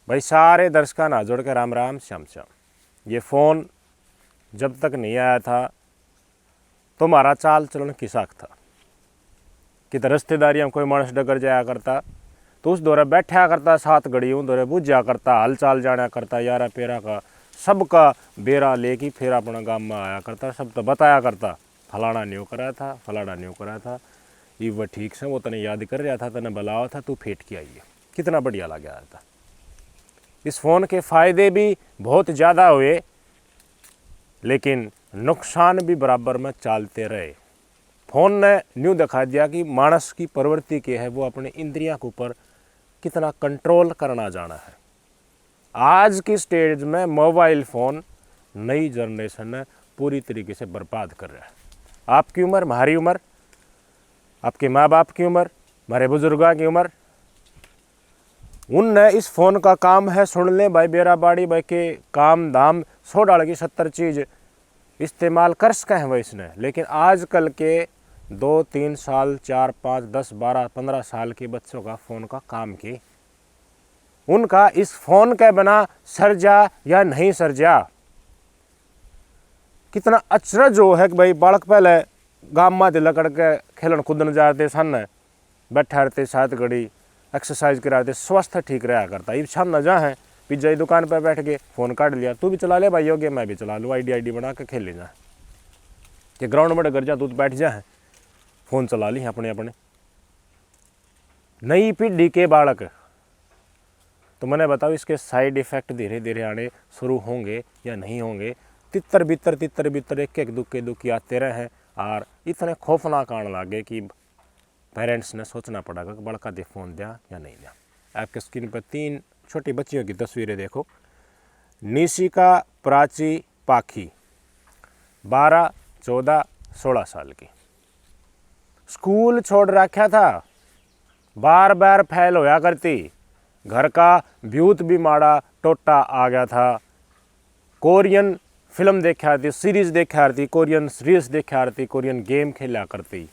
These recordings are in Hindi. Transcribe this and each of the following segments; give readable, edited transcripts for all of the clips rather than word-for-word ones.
भाई सारे दर्शकों ना जोड़ के राम राम श्याम श्याम। ये फ़ोन जब तक नहीं आया था तो हमारा चाल चलन किसाक था कि रिश्तेदारियाँ कोई मानस डगर जाया करता तो उस दौरे बैठा करता, साथ घड़ी उन दौरे बुझा करता, हाल चाल जाना करता, यारा पेरा का सबका बेरा लेके फिर अपना गांव में आया करता, सब तो बताया करता फलाना न्यू करा था, फलाना न्यू करा था। ये वह ठीक से वो तने याद कर रहा था, तने बुलावा था, तू फेट के आई है। कितना बढ़िया लग रहा था। इस फ़ोन के फ़ायदे भी बहुत ज़्यादा हुए लेकिन नुकसान भी बराबर में चलते रहे। फ़ोन ने न्यू दिखा दिया कि मानस की प्रवृत्ति के है वो अपने इंद्रियों के ऊपर कितना कंट्रोल करना जाना है। आज की स्टेज में मोबाइल फ़ोन नई जनरेशन ने पूरी तरीके से बर्बाद कर रहा है। आपकी उम्र, हमारी उम्र, आपके माँ बाप की उम्र, हमारे बुजुर्गों की उम्र, उनने इस फ़ोन का काम है सुन ले भाई बेरा बाड़ी भाई के काम धाम 100 डाल की 70 चीज़ इस्तेमाल कर सके हैं वह इसने। लेकिन आजकल के 2-3 साल 4-5 10 12 15 साल के बच्चों का फ़ोन का काम के उनका इस फ़ोन के बिना सर जा या नहीं सर जा। कितना अचरज हो है कि भाई बालक पहले गाँव में लकड़ के खेलन कूदन जाते सन, बैठा रहते साथ घड़ी एक्सरसाइज कराते, स्वास्थ्य ठीक रहा करता। ये शाम न जा है पिज्जा की दुकान पर बैठ के फ़ोन काट लिया, तू भी चला ले भाई, योग्य मैं भी चला लूँ, आईडी बना के खेल ले जा कि ग्राउंड में डगर जा, तू तो बैठ जा है फ़ोन चला ली अपने अपने। नई पीढ़ी के बालक तो मैंने बताओ इसके साइड इफ़ेक्ट धीरे धीरे आने शुरू होंगे या नहीं होंगे। तितर बितर एक दुखी आते रहे हैं और इतने खौफनाक आने लगे कि पेरेंट्स ने सोचना पड़ेगा कि बड़का दे फ़ोन दिया या नहीं दिया। आपके स्क्रीन पर 3 छोटी बच्चियों की तस्वीरें देखो। निशिका, प्राची, पाखी, 12, 14, 16 साल की। स्कूल छोड़ रखा था, बार बार फेल होया करती, घर का व्यूत भी माड़ा टोटा आ गया था। कोरियन फिल्म देखा करती, सीरीज़ देखा करती, कोरियन सीरीज़ देखा करती, कोरियन गेम खेला करती,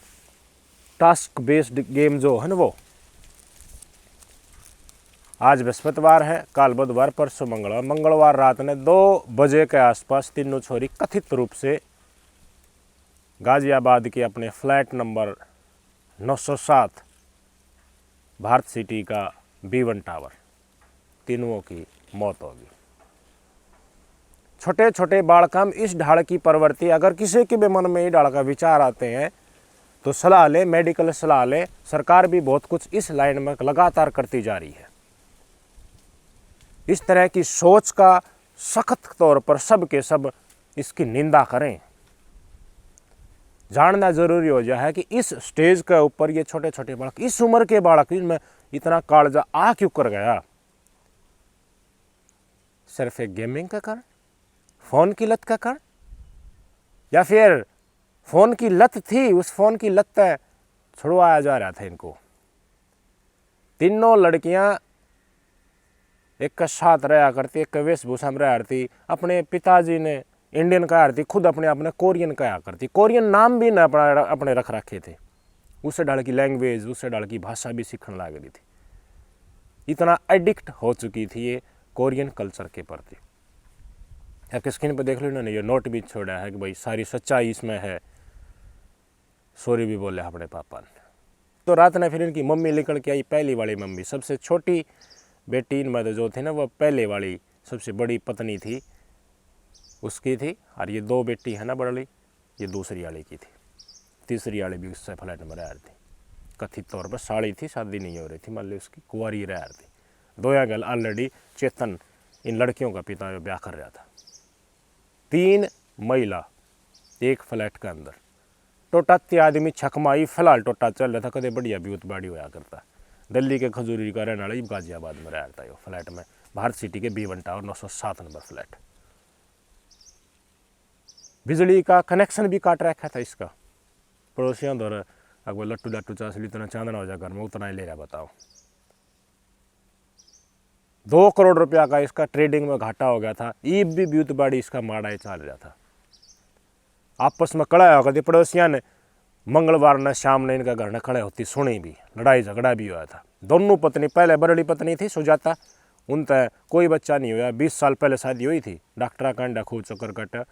टास्क बेस्ड गेम जो है ना वो। आज बृहस्पतिवार है, कल बुधवार, परसों मंगलवार। मंगलवार रात ने 2 बजे के आसपास तीनों छोरी कथित रूप से गाजियाबाद के अपने फ्लैट नंबर 907 भारत सिटी का B1 टावर, तीनों की मौत होगी। छोटे छोटे बालकम इस ढाल की प्रवृत्ति, अगर किसी के भी मन में ये ढाल का विचार आते हैं तो सलाह ले, मेडिकल सलाह ले। सरकार भी बहुत कुछ इस लाइन में लगातार करती जा रही है। इस तरह की सोच का सख्त तौर पर सब के सब इसकी निंदा करें। जानना जरूरी हो जाए कि इस स्टेज के ऊपर ये छोटे छोटे बालक, इस उम्र के बालक में इतना कालजा आ क्यों कर गया। सिर्फ एक गेमिंग का कारण, फ़ोन की लत का कारण, या फिर फ़ोन की लत थी, उस फ़ोन की लत छुड़वाया जा रहा था इनको। तीनों लड़कियां एक का साथ रहा करती, एक वेशभूषा में रहा करती। अपने पिताजी ने इंडियन कहा करती, खुद अपने आप ने कोरियन कहा करती। कोरियन नाम भी न अपने रख रखे थे। उससे डाल की लैंग्वेज, उससे डाल की भाषा भी सीखने लग रही थी। इतना एडिक्ट हो चुकी थी ये कोरियन कल्चर के प्रति। आपके स्क्रीन पर देख लो इन्होंने ये नोट भी छोड़ा है कि भाई सारी सच्चाई इसमें है। सॉरी भी बोले अपने पापा ने। तो रात ने फिर इनकी मम्मी निकल के आई, पहली वाली मम्मी, सबसे छोटी बेटी इनमें जो थी ना वो पहले वाली सबसे बड़ी पत्नी थी उसकी थी, और ये 2 बेटी है ना बड़ी, ये दूसरी वाली की थी। तीसरी वाली भी उससे फ्लैट में रह रही थी। कथित तौर पर साड़ी थी, शादी नहीं हो रही थी, मान ली उसकी कुंवारी रह रही थी। 2 गल ऑलरेडी चेतन इन लड़कियों का पिता ब्याह कर रहा था। 3 महिला एक फ्लैट के अंदर, टोटा 3 आदमी छकमाई। फिलहाल टोटा चल रहा था, कदे बढ़िया ब्यूत बाड़ी होया करता। दिल्ली के खजूरी का रहने वाला गाजियाबाद में रहता है फ्लैट में, भारत सिटी के B1 टावर 907 नंबर फ्लैट। बिजली का कनेक्शन भी काट रखा था इसका। पड़ोसियों द्वारा अगर लट्टू लट्टू चासली इतना चांदना हो जाए घर में, उतना ही ले रहा। बताओ 2 करोड़ रुपया का इसका ट्रेडिंग में घाटा हो गया था। ईब भी ब्यूत बाड़ी इसका माड़ा ही चल रहा था। आपस में कड़ा होगा थी पड़ोसियाँ ने। मंगलवार ने शाम ने इनका घर ने खड़े होती सुनी भी, लड़ाई झगड़ा भी हुआ था। दोनों पत्नी, पहले बड़ी पत्नी थी सुजाता, उन तय कोई बच्चा नहीं हुआ। 20 साल पहले शादी हुई थी, डॉक्टर कांडा खूब चक्कर कट,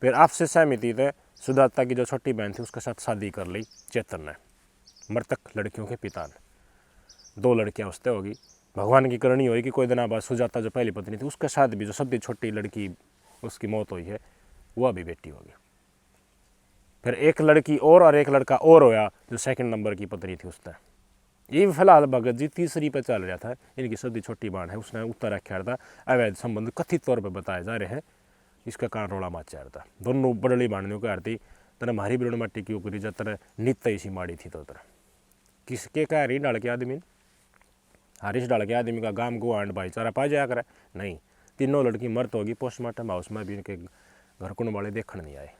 फिर आपसे सहमति थे सुजाता की जो छोटी बहन थी उसके साथ शादी कर ली चेतन ने, मृतक लड़कियों के पिता ने। 2 लड़कियां उससे होगी, भगवान की करनी हुई कि कोई दिन बाद सुजाता जो पहली पत्नी थी उसके साथ भी जो सबसे छोटी लड़की उसकी मौत हुई है वह भी बेटी होगी। फिर एक लड़की और एक लड़का और होया जो सेकंड नंबर की पत्नी थी उसने। ये फिलहाल भगत जी तीसरी पे चल रहा था, इनकी सबसे छोटी बहन है उसने उत्तर रखा था। अवैध संबंध कथित तौर पर बताए जा रहे हैं, इसका कारण रोड़ा माचा था। दोनों बड़ली बाणनियों को आरती तना मारी बिरण मट्टी की ऊपरी जब तरह नित्य इसी माड़ी थी तो तरह किसके कह रही डाल के आदमी हारिश डाल के आदमी का गांव गुआंड भाईचारा पा जाया करे नहीं। तीनों लड़की मर्द होगी, पोस्टमार्टम हाउस में भी इनके घर कुन वाले देखने नहीं आए।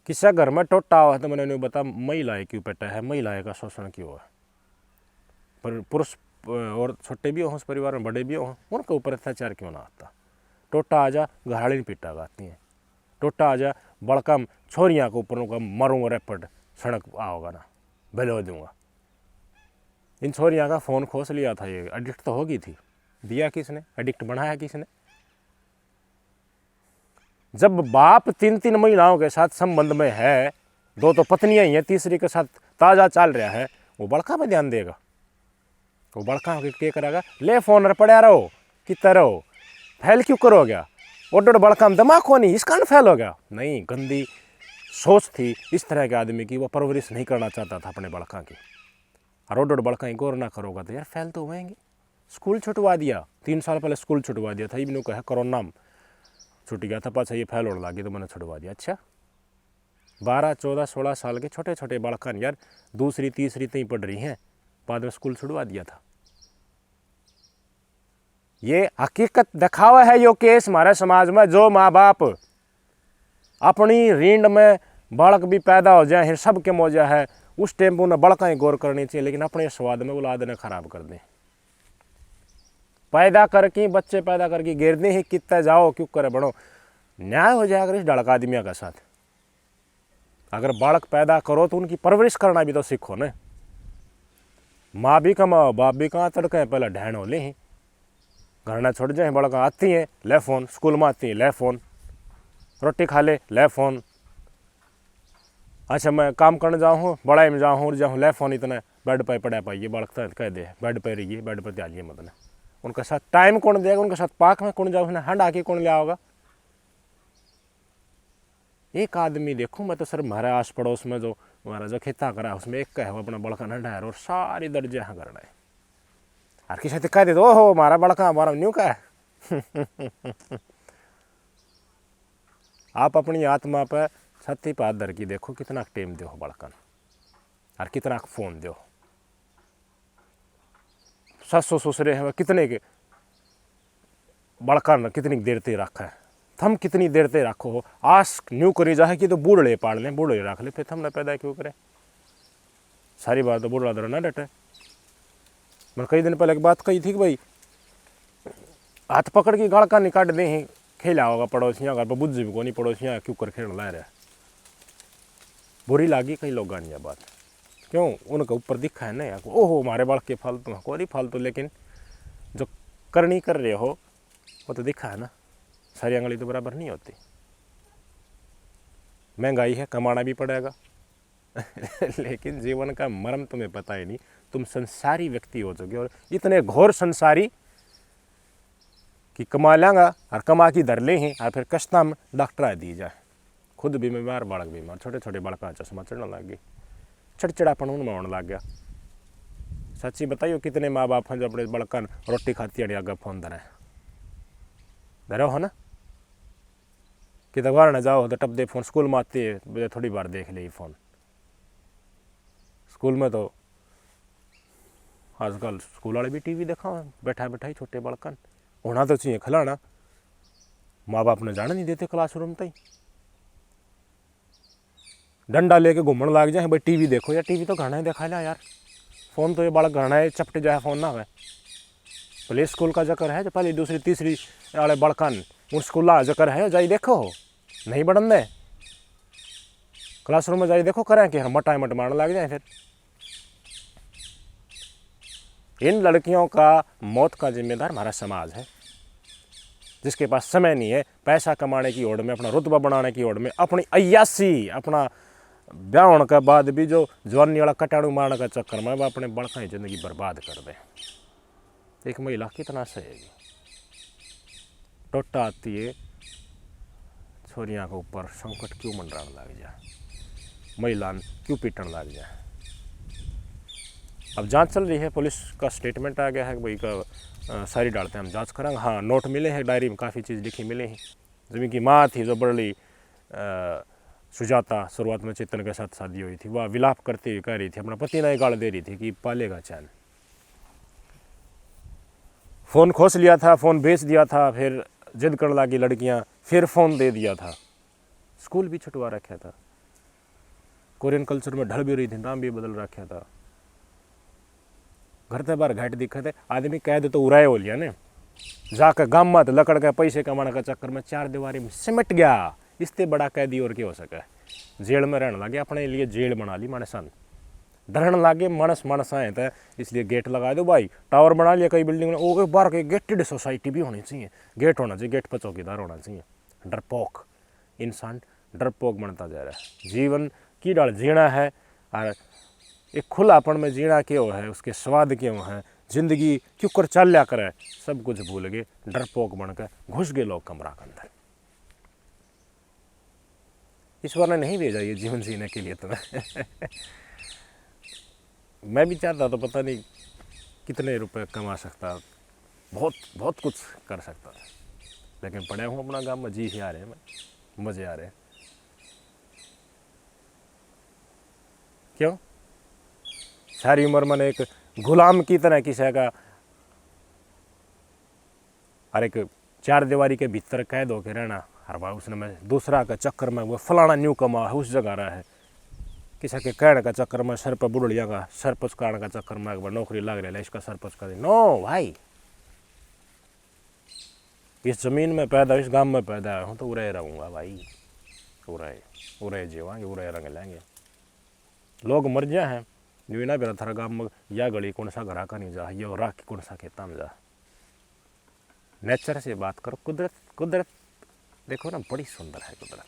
किसी घर में टोटा हुआ तो मैंने बता महिलाएं क्यों पेटा है, महिलाएं का शोषण क्यों है। पर पुरुष और छोटे भी हों उस परिवार में, बड़े भी हों, उनके ऊपर अत्याचार क्यों ना आता। टोटा आ जा घराड़ी पिटा गाती हैं, टोटा आ जा बड़कम छोरियाँ के ऊपर उनका मारूंगा रेपट सड़क आओगा ना बेलो दूंगा। इन छोरियाँ का फ़ोन खोस लिया था, ये एडिक्ट तो होगी थी, दिया किसने, एडिक्ट बनाया किसने। जब बाप 3 महिलाओं के साथ संबंध में है, 2 तो पत्नियां ही हैं, तीसरी के साथ ताज़ा चल रहा है, वो बड़का पे ध्यान देगा। वो बड़का क्या करेगा, ले फोन पर पड़ा रहो कितना रहो, फैल क्यों करो गया ओडो बड़का में दिमाग को नहीं, इस कारण फैल हो गया। नहीं, गंदी सोच थी इस तरह के आदमी की, वो परवरिश नहीं करना चाहता था अपने बड़का की। और ओडो बड़का ही गौर ना करोगा तो यार फैल तो होएंगे। स्कूल छुटवा दिया, 3 साल पहले स्कूल छुटवा दिया था, इबनू कहा कोरोना में छूट गया था, पाछा ये फैल होने लगी तो मैंने छुड़वा दिया। अच्छा 12, 14, 16 साल के छोटे छोटे बालकन यार, दूसरी तीसरी तई पढ़ रही हैं, बाद में स्कूल छुड़वा दिया था। ये हकीकत दिखावा है यो केस हमारे समाज में। जो माँ बाप अपनी रीढ़ में बालक भी पैदा हो जाए सबके मौजा है, उस टेम्पो ने बड़का ही गौर करनी चाहिए, लेकिन अपने स्वाद में औलाद ने खराब कर दें। पैदा करके बच्चे पैदा करके गिर दे ही कितना जाओ क्यों करे बड़ो, न्याय हो जाएगा इस डड़का आदमियों के साथ। अगर बालक पैदा करो तो उनकी परवरिश करना भी तो सीखो न। माँ भी कमाओ बाप भी कहाँ तड़के, पहले ढहन हो ले ही घर ना छोड़ जाए, बड़का आती है ले फोन, स्कूल में आती है ले फोन, रोटी खा ले फोन। अच्छा मैं काम करने जाऊँ, बड़ाई में जाऊँ ले फोन, इतना बेड पर पड़ा पाइए बालक कह दे बेड पर रहिए, बेड पर त्यालिए मतलब। उनके साथ टाइम कौन देगा, उनके साथ पार्क में कौन जाओ, हंड आके कौन ले आओगा। एक आदमी देखो मैं तो सर हमारे आस पड़ोस में जो हमारा जो खेता करा उसमें एक का है, वो अपना बड़का नंढा है और सारी दर्जे यहाँ करना है। और किसी से कह दे तो ओहो हमारा बड़का हमारा न्यू का है। आप अपनी आत्मा पर छत्ती पात धर की देखो कितना टेम दो बड़कन और कितना फोन दो। ससो ससुरे हैं कितने के बड़कन कितनी देर ते रखा है, थम कितनी देर ते रखो हो। आस न्यू करी जाए कि तो बूढ़े पाल लें, बूढ़े रख ले, फिर थम ना पैदा क्यों करे। सारी बात तो बूढ़ा दर ना डटे। मैं कई दिन पहले एक बात कही थी कि भाई हाथ पकड़ के गाड़ का निकाट दे ही खेला होगा पड़ोसियाँ घर पर, बुझ भी को नहीं पड़ोसियाँ क्यों कर खेल ला रहा। बुरी लागी कई लोग गानी बात, क्यों उनके ऊपर दिखा है ना यार, ओहो हमारे बाल के फालतू कोई फालतू, लेकिन जो करनी कर रहे हो वो तो दिखा है ना। सारी अंगली तो बराबर नहीं होती। महंगाई है, कमाना भी पड़ेगा। लेकिन जीवन का मर्म तुम्हें पता ही नहीं, तुम संसारी व्यक्ति हो चुके और इतने घोर संसारी कि कमा लेंगा और कमा की धर ले हैं और फिर कश्ता में डॉक्टर दी जाए, खुद भी बीमार बालक बीमार, छोटे छोटे बालक चश्मा चढ़ने लग गई, चिड़चिड़ापन उनमें होने लग गया। सच्ची बताइयो कितने माँ बाप हैं जो अपने बड़कन रोटी खाती है आगे फोन धरो हो ना कि दबार न जाओ तो टप दे फोन, स्कूल में आती है थोड़ी बार देख ले फ़ोन। स्कूल में तो आजकल स्कूल वाले भी टीवी देखा बैठा बैठा ही छोटे बड़कन होना तो चाहिए खिलाना, माँ बाप ने जाने नहीं देते क्लासरूम तक, डंडा लेके घूमने लग जाए भाई टीवी देखो यार, टीवी तो घना ही देखा ला यार, फ़ोन तो ये बालक घना है चपटे जाए फ़ोन ना है। प्ले स्कूल का चक्कर है जो पहली दूसरी तीसरी वाले बड़कन उन स्कूल चक्कर है जाई देखो हो नहीं बढ़न दे, क्लासरूम में जाई देखो करें कि हम मटा मट मारने लग जाए। फिर इन लड़कियों का मौत का जिम्मेदार हमारा समाज है, जिसके पास समय नहीं है पैसा कमाने की ओर में, अपना रुतबा बनाने की ओर में, अपनी अय्यासी, अपना ब्याह होने के बाद भी जो जवानी वाला कटाणु मारने का चक्कर में वह अपने बड़का ही जिंदगी बर्बाद कर दे। एक महिला कितना सहेगी, टोटा आती है छोरियां के ऊपर संकट क्यों मंडराने लग जाए, महिला क्यों पीटने लग जाए। अब जांच चल रही है, पुलिस का स्टेटमेंट आ गया है कि भाई का सारी डालते हैं हम जांच करेंगे। हाँ, नोट मिले हैं, डायरी में काफ़ी चीज़ लिखी मिले हैं। जमीन की माँ थी जो बड़ी सुजाता, शुरुआत में चेतन के साथ शादी हुई थी, वह विलाप करती हुई कह रही थी, अपना पति ने गाल दे रही थी कि पालेगा चैन। फ़ोन खोस लिया था, फ़ोन बेच दिया था, फिर जिद करने लगी लड़कियां, फिर फ़ोन दे दिया था, स्कूल भी छुटवा रखा था, कोरियन कल्चर में ढल भी रही थी, नाम भी बदल रखा था, घर से बाहर घाट दिखे थे। आदमी कैद तो उड़ाए हो लिया ने, जाकर गाम मत लकड़ के पैसे कमाने का चक्कर में चार दीवारी में सिमट गया। इससे बड़ा कैदी और क्या हो सके। जेल में रहने लगे, अपने लिए जेल बना ली मानसन, डरने लगे मानस मानस आए थे, इसलिए गेट लगा दो भाई। टावर बना लिया कई बिल्डिंग में, वो बाहर के गेटेड सोसाइटी भी होनी चाहिए, गेट होना चाहिए, गेट पर चौकीदार होना चाहिए। डरपोक इंसान डरपोक बनता जा रहा है। जीवन की डाल जीना है और एक खुलापन में जीना क्यों है, उसके स्वाद क्यों है, जिंदगी क्यों कर चल लिया करे, सब कुछ भूल गए, डरपोक बनकर घुस गए लोग कमरा के अंदर। ईश्वर ने नहीं भेजा ये जीवन जीने के लिए तुम्हें। मैं भी चाहता तो पता नहीं कितने रुपए कमा सकता, बहुत बहुत कुछ कर सकता, लेकिन पड़े हूँ अपना गाँव में, जी आ रहे हैं, मजे आ रहे हैं। क्यों? सारी उम्र मैंने एक गुलाम की तरह किसी का और एक चार दीवारी के भीतर कैद होकर रहना, हर बार उसने मैं दूसरा का चक्कर में वो फलाना न्यू कमा है उस जगह रहा है, किसी के कहने का चक्कर में सर पर बुढ़िया का सरपंच करने का चक्कर में एक बार नौकरी लग रही है, इसका सरपंच कर दे। नो भाई, इस जमीन में पैदा, इस गांव में पैदा हूँ तो उरे रहूँगा भाई, उरे जीवांगे, उरे रंग लेंगे। लोग मर जाए हैं जो ना बेरा थारा गांव में या गली कौन सा घरा का नहीं जा, ये राख कौन सा खेता में जा। नेचर से बात करो, कुदरत, कुदरत देखो ना, बड़ी सुंदर है कुदरत।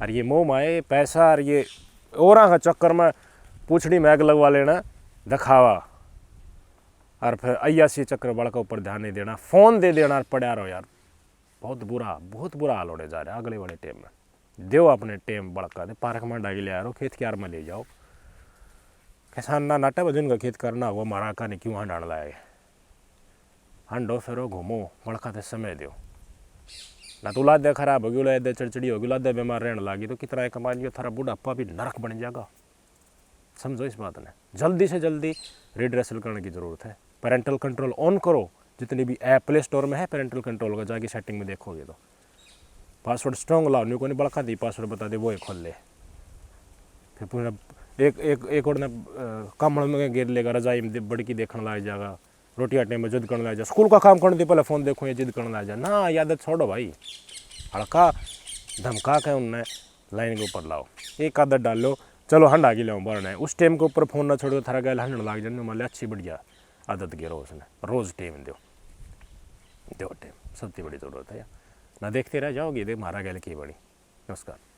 और ये मोह माए पैसा और ये ओरा का चक्कर में पूछड़ी में आग लगवा लेना, दिखावा, और फिर अय्यासी चक्कर बड़ के ऊपर ध्यान नहीं देना, फ़ोन दे देना और पड़ा रहो यार। बहुत बुरा हाल होने जा रहा है अगले वाले टाइम में। दो अपने टाइम बड़का दे, पार्क में डाली ले आ रहो, खेत क्यार में ले जाओ। किसान ना नाटा बजन का खेत करना हुआ मारा का नहीं, क्यों हाँ डाल लाए, हंडो फिरो घूमो, बड़का दे समय दो ना। तो लादे खराब होगी, लादे चिड़चिड़ी होगी, लादे बीमार रहने लगी तो कितना कमा लियो, थारा बुढ़ापा भी नरक बन जाएगा। समझो इस बात ने, जल्दी से जल्दी रिड्रेसल करने की ज़रूरत है। पेरेंटल कंट्रोल ऑन करो, जितनी भी ऐप प्ले स्टोर में है पेरेंटल कंट्रोल का, जाके सेटिंग में देखोगे तो पासवर्ड स्ट्रॉन्ग लाओ, नहीं को नहीं बड़का दी पासवर्ड बता दे, वो खोल ले। फिर पूरा एक और ने कमल में गिर लेगा, रजाई में बड़की देखने लग जाएगा, रोटी आटे में जिद करने लग जाए, स्कूल का काम करने दे पहले फ़ोन देखो, ये जिद करने लग जाए ना। याद छोड़ो भाई, हल्का धमका के उनने लाइन के ऊपर लाओ, एक आदत डाल लो, चलो हंडा की लो बरना है। उस टाइम के ऊपर फ़ोन ना छोड़ो, थारा गैल हंडने लग जाए, मान अच्छी बढ़िया आदत गिरो उसने, रोज़ टाइम दो टाइम, सबसे बड़ी ज़रूरत है ना। देखते रह जाओगे, देख मारा गैल की बड़ी। नमस्कार।